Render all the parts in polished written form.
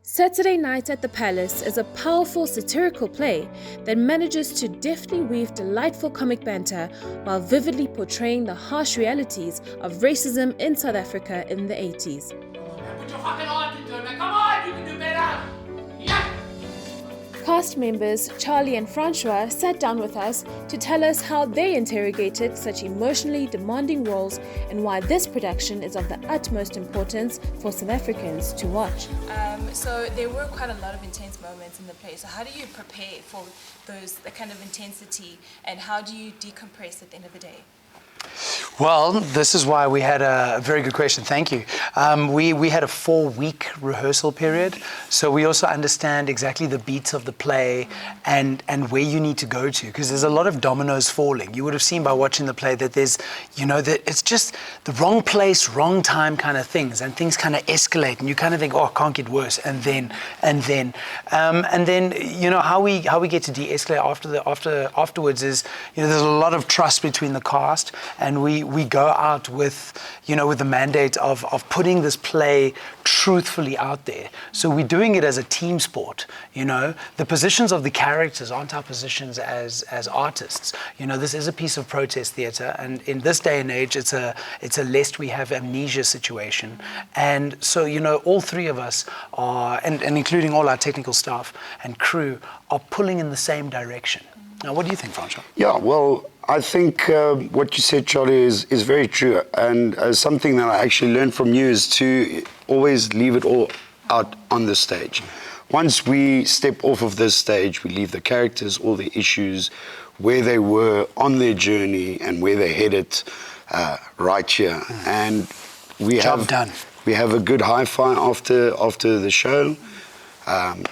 Saturday Night at the Palace is a powerful satirical play that manages to deftly weave delightful comic banter while vividly portraying the harsh realities of racism in South Africa in the 80s. Put your fucking heart into it, man. Come on, you can do better. Yeah. Cast members Charlie and Francios sat down with us to tell us how they interrogated such emotionally demanding roles and why this production is of the utmost importance for South Africans to watch. So there were quite a lot of intense moments in the play. So how do you prepare for that kind of intensity, and how do you decompress at the end of the day? Well, this is why we had a very good question. Thank you. We had a 4-week rehearsal period, so we also understand exactly the beats of the play and where you need to go to, because there's a lot of dominoes falling. You would have seen by watching the play that there's, that it's just the wrong place, wrong time kind of things, and things kind of escalate, and you kind of think, oh, it can't get worse, and then how we get to de-escalate afterwards is, there's a lot of trust between the cast. And we go out with the mandate of putting this play truthfully out there. So we're doing it as a team sport. The positions of the characters aren't our positions as artists. This is a piece of protest theatre, and in this day and age, it's a lest we have amnesia situation. And so all three of us are, and including all our technical staff and crew, are pulling in the same direction. Now, what do you think, Francios? Yeah, well, I think what you said, Charlie, is very true. And something that I actually learned from you is to always leave it all out on the stage. Once we step off of this stage, we leave the characters, all the issues, where they were on their journey and where they're headed right here. And we have a good hi-fi after the show.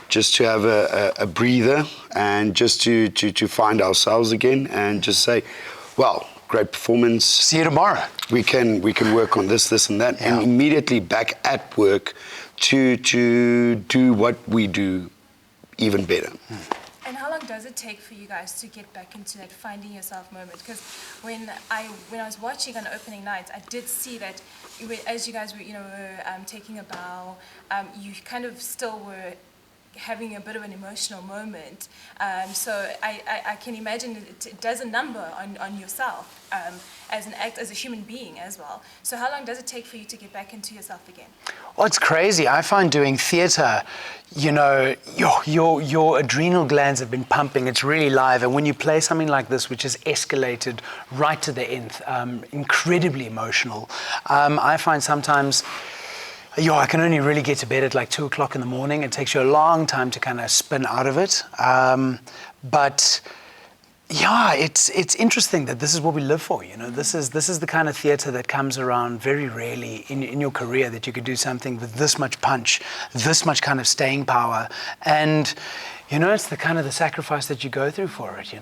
Just to have a breather and just to find ourselves again and just say, well, great performance. See you tomorrow. We can work on this and that, and immediately back at work to do what we do even better. And how long does it take for you guys to get back into that finding yourself moment? Because when I was watching on opening night, I did see that as you guys were taking a bow, you kind of still were having a bit of an emotional moment. So I can imagine it does a number on yourself as an act, as a human being as well. So how long does it take for you to get back into yourself again? Oh, it's crazy. I find doing theatre, your adrenal glands have been pumping. It's really live. And when you play something like this, which is escalated right to the nth, incredibly emotional, I find sometimes, I can only really get to bed at like 2 o'clock in the morning. It takes you a long time to kind of spin out of it. But it's interesting that this is what we live for. This is the kind of theatre that comes around very rarely in your career, that you could do something with this much punch, this much kind of staying power, and it's the kind of the sacrifice that you go through for it.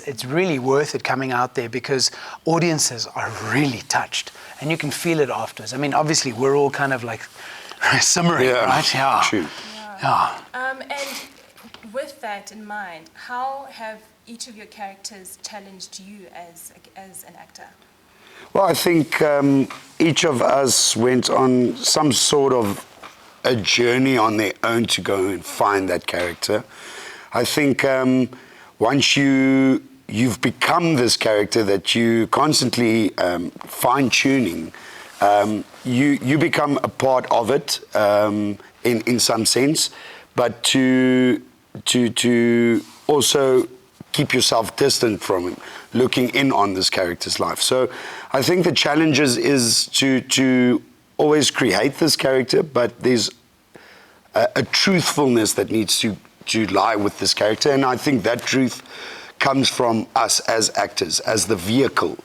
It's really worth it coming out there, because audiences are really touched, and you can feel it afterwards. I mean, obviously we're all kind of like simmering, right? Yeah. True. Yeah. And with that in mind, how have each of your characters challenged you as an actor? Well, I think each of us went on some sort of a journey on their own to go and find that character. I think once you've become this character that you constantly fine-tuning, you become a part of it in some sense, but to also keep yourself distant from him, looking in on this character's life. So I think the challenge is to always create this character, but there's a truthfulness that needs to lie with this character, and I think that truth comes from us as actors, as the vehicle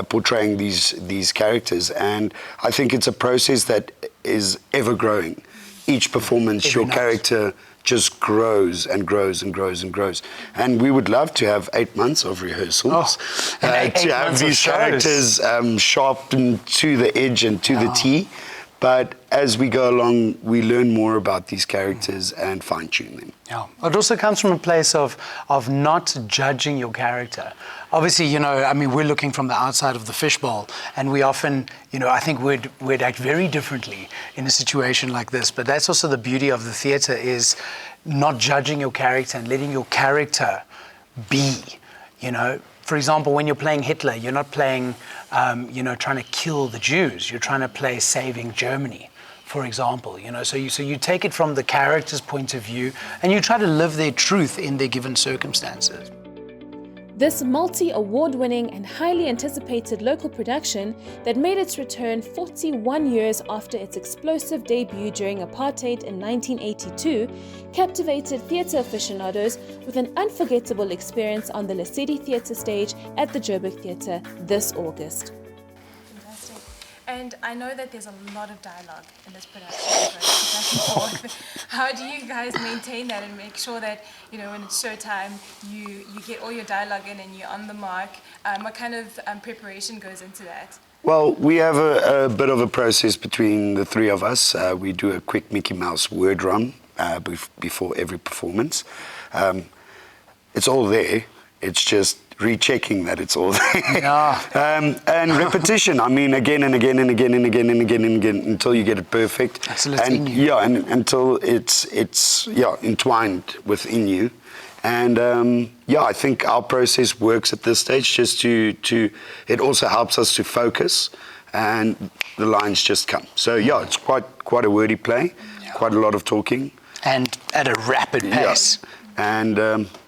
portraying these characters. And I think it's a process that is ever growing. Each performance, your character just grows and grows and grows and grows. And we would love to have 8 months of rehearsals to have these characters sharpened to the edge and to the T. But as we go along, we learn more about these characters and fine-tune them. Yeah. It also comes from a place of not judging your character. Obviously, you know, I mean, we're looking from the outside of the fishbowl, and we often, you know, I think we'd act very differently in a situation like this. But that's also the beauty of the theatre, is not judging your character and letting your character be, you know. For example, when you're playing Hitler, you're not playing, you know, trying to kill the Jews. You're trying to play saving Germany, for example. You know, so you take it from the character's point of view, and you try to live their truth in their given circumstances. This multi-award-winning and highly anticipated local production that made its return 41 years after its explosive debut during Apartheid in 1982 captivated theatre aficionados with an unforgettable experience on the Lesedi Stage at the Joburg Theatre this August. Fantastic. And I know that there's a lot of dialogue in this production. Back and forth. How do you guys maintain that and make sure that, you know, when it's showtime, you get all your dialogue in and you're on the mark? What kind of preparation goes into that? Well, we have a bit of a process between the three of us. We do a quick Mickey Mouse word run before every performance. It's all there. It's just rechecking that it's all there. Yeah. And repetition. I mean, again and again and again and again and again and again until you get it perfect. Until it's and in you. yeah, and until it's entwined within you. And yeah, I think our process works at this stage. Just to it also helps us to focus, and the lines just come. So yeah, it's quite a wordy play, quite a lot of talking, And at a rapid pace. Yeah. And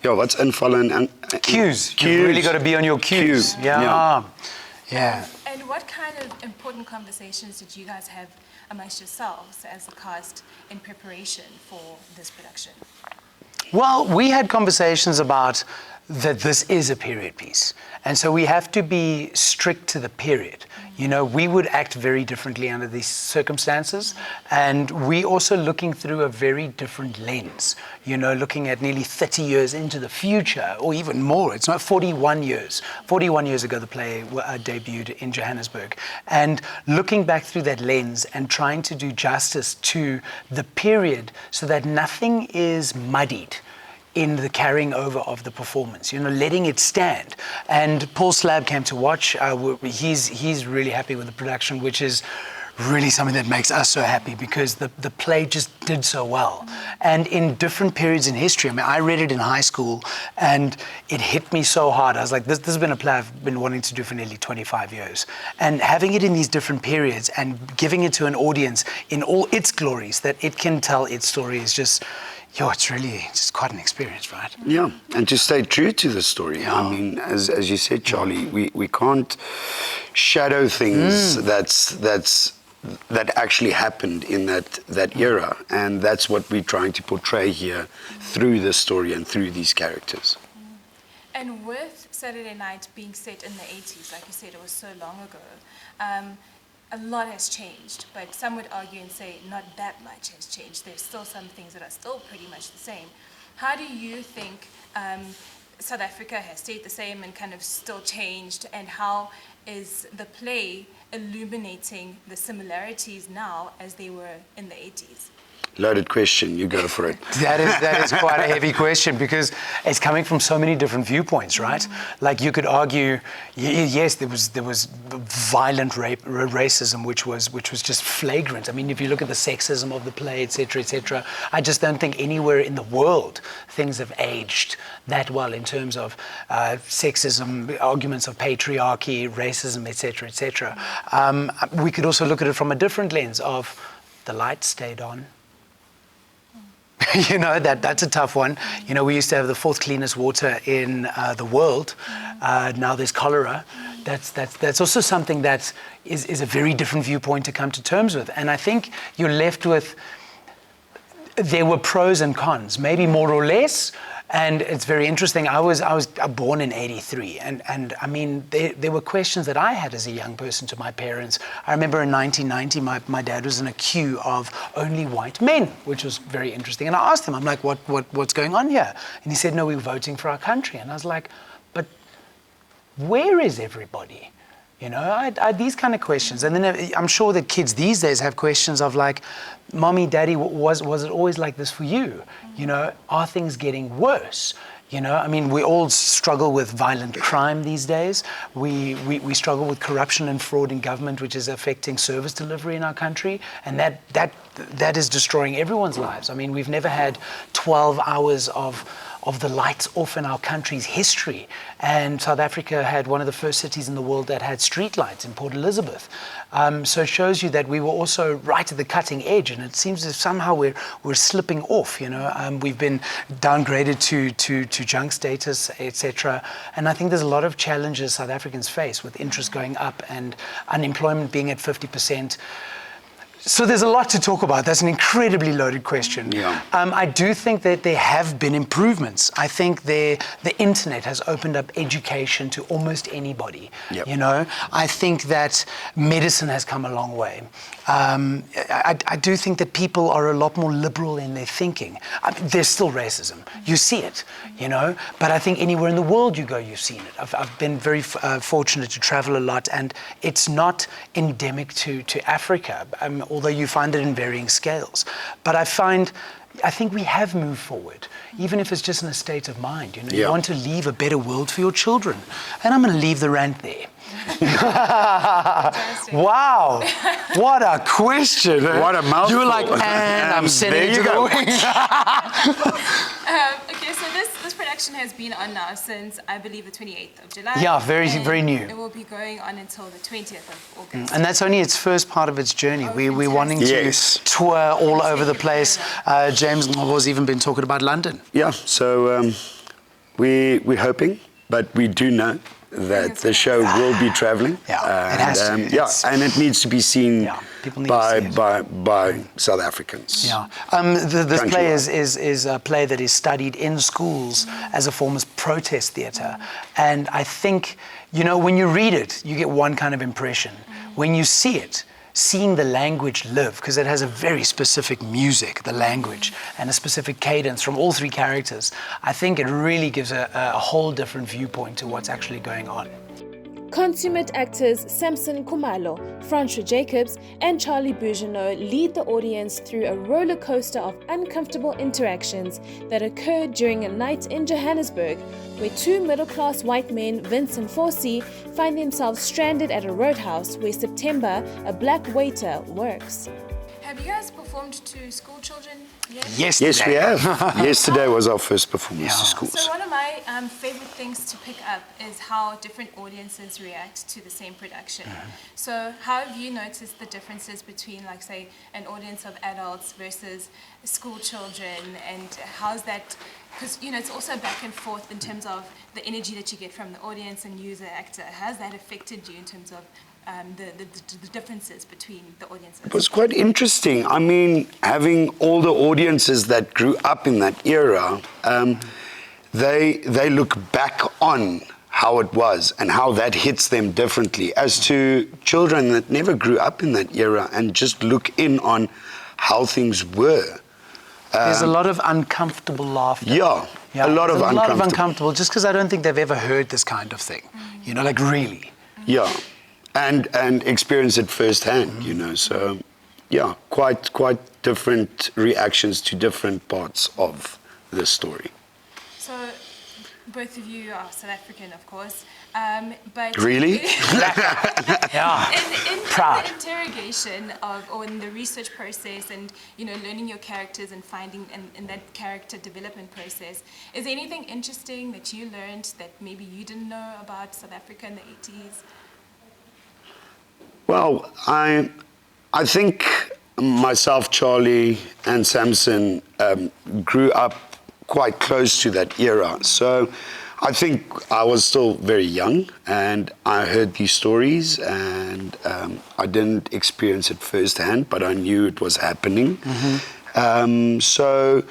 yeah, what's invallen and Cues. You've really got to be on your cues. Yeah. And what kind of important conversations did you guys have amongst yourselves as a cast in preparation for this production? Well, we had conversations about that this is a period piece. And so we have to be strict to the period. You know, we would act very differently under these circumstances. And we also looking through a very different lens, you know, looking at nearly 30 years into the future, or even more. It's not 41 years. 41 years ago, the play debuted in Johannesburg. And looking back through that lens and trying to do justice to the period so that nothing is muddied in the carrying over of the performance, you know, letting it stand. And Paul Slab came to watch. He's really happy with the production, which is really something that makes us so happy, because the play just did so well. And in different periods in history, I mean, I read it in high school and it hit me so hard. I was like, this has been a play I've been wanting to do for nearly 25 years. And having it in these different periods and giving it to an audience in all its glories, that it can tell its story, is just, it's really just quite an experience, right? yeah, and to stay true to the story. Yeah. I mean, as you said, Charlie, we can't shadow things that actually happened in that era, and that's what we're trying to portray here through this story and through these characters. And with Saturday Night being set in the 80s, like you said, it was so long ago, a lot has changed, but some would argue and say not that much has changed. There's still some things that are still pretty much the same. How do you think South Africa has stayed the same and kind of still changed, and how is the play illuminating the similarities now as they were in the 80s? Loaded question, you go for it. That is quite a heavy question, because it's coming from so many different viewpoints, right? Like, you could argue, yes, there was violent racism, which was just flagrant. I mean, if you look at the sexism of the play, etc., I just don't think anywhere in the world things have aged that well in terms of sexism, arguments of patriarchy, racism, etc. We could also look at it from a different lens of the light stayed on. You know, that's a tough one. You know, we used to have the fourth cleanest water in the world. Now there's cholera. That's also something that is a very different viewpoint to come to terms with. And I think you're left with, there were pros and cons, maybe more or less. And it's very interesting. I was born in '83, and I mean, there were questions that I had as a young person to my parents. I remember in 1990, my dad was in a queue of only white men, which was very interesting. And I asked him, I'm like, what's going on here? And he said, no, we're voting for our country. And I was like, but where is everybody? You know, I these kind of questions. And then I'm sure that kids these days have questions of like, Mommy, Daddy, was it always like this for you? You know, are things getting worse? You know, I mean, we all struggle with violent crime these days. We struggle with corruption and fraud in government, which is affecting service delivery in our country. And that is destroying everyone's lives. I mean, we've never had 12 hours of the lights off in our country's history. And South Africa had one of the first cities in the world that had street lights in Port Elizabeth. So it shows you that we were also right at the cutting edge, and it seems as if somehow we're slipping off, you know. We've been downgraded to junk status, etc. And I think there's a lot of challenges South Africans face with interest going up and unemployment being at 50%. So there's a lot to talk about. That's an incredibly loaded question. Yeah. I do think that there have been improvements. I think the internet has opened up education to almost anybody. Yep. You know, I think that medicine has come a long way. I do think that people are a lot more liberal in their thinking. There's still racism. You see it, you know, but I think anywhere in the world you go, you've seen it. I've been very fortunate to travel a lot, and it's not endemic to Africa, although you find it in varying scales. But I think we have moved forward, even if it's just in a state of mind. You know, Yeah. You want to leave a better world for your children. And I'm going to leave the rant there. Wow, what a question. What a mouthful. You were like, and I'm sending it to the wings. Okay, so this production has been on now since, I believe, the 28th of July. Yeah, very, and very new. It will be going on until the 20th of August. And that's only its first part of its journey. Oh, We're wanting to Yes. tour all over the place. James has even been talking about London. Yeah, so we're hoping, but we do know that the show will be traveling. Yeah, it has to. It's- and it needs to be seen Yeah, people need to see it. by South Africans. Yeah, this play Countrywide. is a play that is studied in schools as a form of protest theatre. And I think, you know, when you read it, you get one kind of impression. When you see it, seeing the language live, because it has a very specific music, the language, and a specific cadence from all three characters, I think it really gives a whole different viewpoint to what's actually going on. Consummate actors Samson Khumalo, Francios Jacobs, and Charlie Bouguenon lead the audience through a roller coaster of uncomfortable interactions that occurred during a night in Johannesburg, where two middle-class white men, Vince and Forsie, find themselves stranded at a roadhouse where September, a black waiter, works. Have you guys performed to school children yet? Yes, Yes, we have. Yesterday was our first performance to Yeah. schools. So one of my favorite things to pick up is how different audiences react to the same production. So how have you noticed the differences between, like, say, an audience of adults versus school children, and how's that? Because, you know, it's also back and forth in terms of the energy that you get from the audience and you as an actor. Has that affected you in terms of the differences between the audiences? It was quite interesting. I mean, having all the audiences that grew up in that era, they look back on how it was and how that hits them differently, as to children that never grew up in that era and just look in on how things were. There's a lot of uncomfortable laughter. Yeah, a lot of there's uncomfortable. uncomfortable, just because I don't think they've ever heard this kind of thing. You know, like really. Yeah, and experience it firsthand, you know. So, yeah, quite different reactions to different parts of the story. So both of you are South African, of course, but Really? Yeah. in Proud. the interrogation of, or in the research process, and, you know, learning your characters and finding in that character development process, is there anything interesting that you learned that maybe you didn't know about South Africa in the 80s? Well, I think myself, Charlie, and Samson grew up quite close to that era. So I think I was still very young, and I heard these stories, and I didn't experience it firsthand, but I knew it was happening. So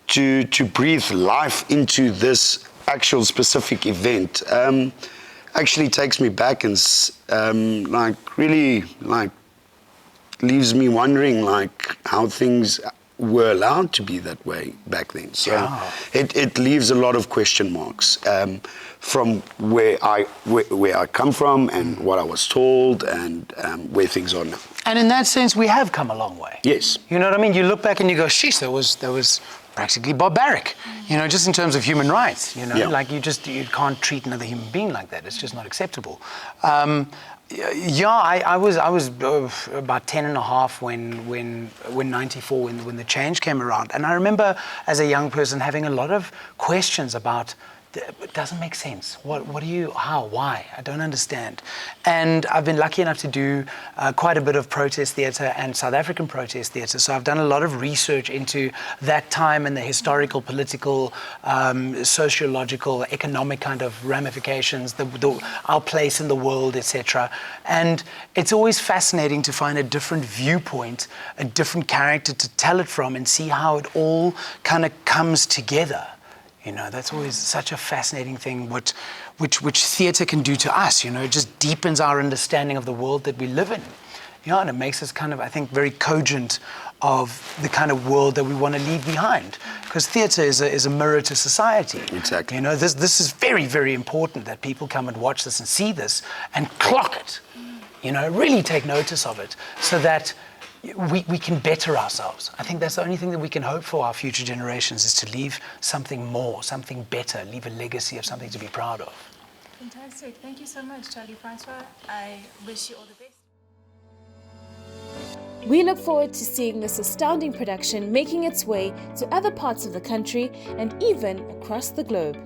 to breathe life into this actual specific event actually takes me back and really leaves me wondering, like, how things were allowed to be that way back then. So it leaves a lot of question marks from where I come from and what I was told and where things are now. And in that sense, we have come a long way. Yes. You know what I mean? You look back and you go, sheesh, that was practically barbaric, you know, just in terms of human rights, you know, like you can't treat another human being like that. It's just not acceptable. I was about 10 and a half when 94, when the change came around. And I remember as a young person having a lot of questions about, it doesn't make sense. Why? I don't understand. And I've been lucky enough to do quite a bit of protest theatre and South African protest theatre. So I've done a lot of research into that time and the historical, political, sociological, economic kind of ramifications, our place in the world, etc. And it's always fascinating to find a different viewpoint, a different character to tell it from and see how it all kind of comes together. You know, that's always such a fascinating thing, which theatre can do to us. You know, it just deepens our understanding of the world that we live in. You know, and it makes us kind of, I think, very cogent of the kind of world that we want to leave behind. Because theatre is a mirror to society. Exactly. You know, this is very, very important that people come and watch this and see this and clock it. You know, really take notice of it so that we can better ourselves. I think that's the only thing that we can hope for our future generations, is to leave something more, something better, leave a legacy of something to be proud of. Fantastic. Thank you so much, Charlie Francois. I wish you all the best. We look forward to seeing this astounding production making its way to other parts of the country and even across the globe.